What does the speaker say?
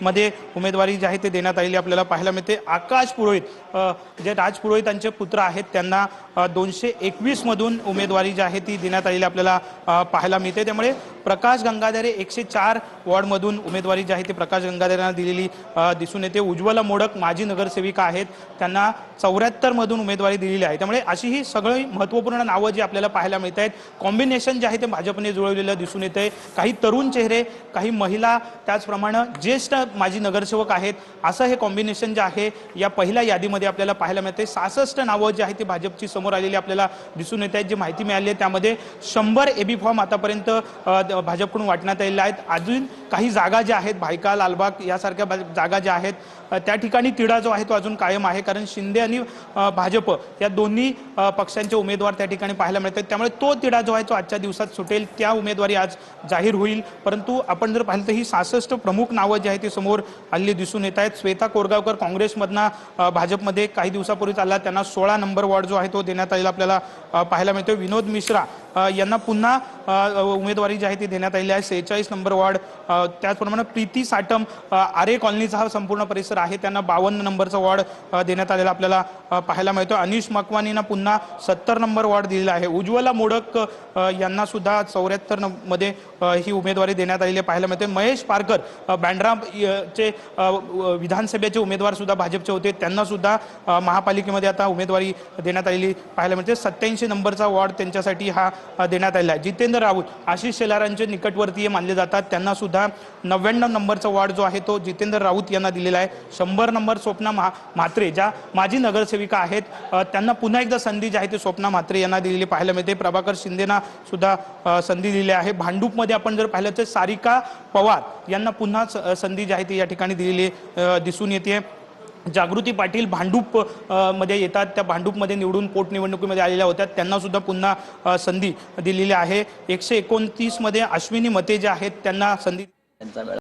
मध्ये उमेदवारी जी आहे ते देण्यात आलेली आपल्याला पाहायला मिळते। आकाश पुरोहित जे राज पुरोहितांचे पुत्र आहेत त्यांना 221 मधून उमेदवारी जी आहे ती देण्यात आलेली आपल्याला पाहायला मिळते। त्यामुळे प्रकाश गंगाधरे 104 वॉर्ड मधून उमेदवारी जी आहे ती प्रकाश गंगाधरेंना दिलेली दिसून येते। उज्ज्वला मोडक माजी नगरसेविका आहेत, त्यांना 74 मधून उमेदवारी दिलेली आहे। त्यामुळे अशी ही सगळी महत्त्वपूर्ण नावं जी आपल्याला पाहायला मिळत आहेत, कॉम्बिनेशन जे आहे ते भाजपने जुळवलेलं दिसून येते। काही तरुण चेहरे, काही महिला, त्याचप्रमाणे ज्येष्ठ माजी नगरसेवक आहेत, असं हे कॉम्बिनेशन जे आहे या पहिल्या यादीमध्ये आपल्याला पाहायला मिळते। 66 नावं जी आहे ती भाजपची समोर आलेली आपल्याला दिसून येत आहेत। जी माहिती मिळाली आहे त्यामध्ये 100 एबी फॉर्म आतापर्यंत भाजपकडून वाटण्यात आलेले आहेत। अजून काही जागा ज्या आहेत, भायका, लालबाग यासारख्या जागा ज्या आहेत त्या ठिकाणी तिढा जो आहे तो अजून कायम आहे, कारण शिंदे आणि भाजप या दोन्ही पक्षांचे उमेदवार त्या ठिकाणी पाहायला मिळतात। त्यामुळे तो तिढा जो आहे तो आजच्या दिवसात सुटेल, त्या उमेदवारी आज जाहीर होईल। परंतु आपण जर पाहिलं तर ही 66 प्रमुख नावं जी आहेत ती समोर आलेली दिसून येत आहेत। श्वेता कोरगावकर काँग्रेसमधनं भाजपमध्ये काही दिवसापूर्वी चालला, त्यांना 16 नंबर वॉर्ड जो आहे तो देण्यात आलेला आपल्याला पाहायला मिळतो। विनोद मिश्रा यांना पुन्हा उमेदवारी जी आहे ती देण्यात आलेली आहे, 46 नंबर वॉर्ड। त्याचप्रमाणे प्रीती साटम आरे कॉलनीचा हा संपूर्ण परिसर आहे, त्यांना 52 नंबरचा वॉर्ड देण्यात आलेला आपल्याला पाहायला मिळतो। अनिश मकवानींना पुन्हा 70 नंबर वॉर्ड दिलेला आहे। उज्ज्वला मोडक यांना सुद्धा 74 मध्ये ही उमेदवारी देण्यात आलेली पाहायला मिळते। महेश पारकर बँड्रा चे विधानसभेचे उमेदवार सुद्धा भाजपचे होते, त्यांना सुद्धा महापालिकेमध्ये आता उमेदवारी देण्यात आलेली पाहायला मिळते। 87 नंबरचा वॉर्ड त्यांच्यासाठी हा देण्यात आलेला आहे। जितेंद्र राऊत आशिष शेलारांचे निकटवर्तीय मानले जातात, त्यांना सुद्धा 99 नंबरचा वॉर्ड जो आहे तो जितेंद्र राऊत यांना दिलेला आहे। 100 नंबर स्वप्ना म्हात्रे ज्या माजी नगरसेविका आहेत, त्यांना पुन्हा एकदा संधी जी आहे ती स्वप्ना म्हात्रे यांना दिलेली पाहायला मिळते। प्रभाकर शिंदेना सुद्धा संधी दिलेली आहे। भांडूपमध्ये आपण जर पाहिलं तर सारिका पवार यांना पुन्हा संधी जी आहे ती या ठिकाणी दिलेली दिसून येते। जागृती पाटील भांडूप मध्ये येतात, त्या भांडूपमध्ये निवडून पोटनिवडणुकीमध्ये आलेल्या होत्या, त्यांना सुद्धा पुन्हा संधी दिलेली आहे। 129 मध्ये अश्विनी मते जे आहेत त्यांना संधी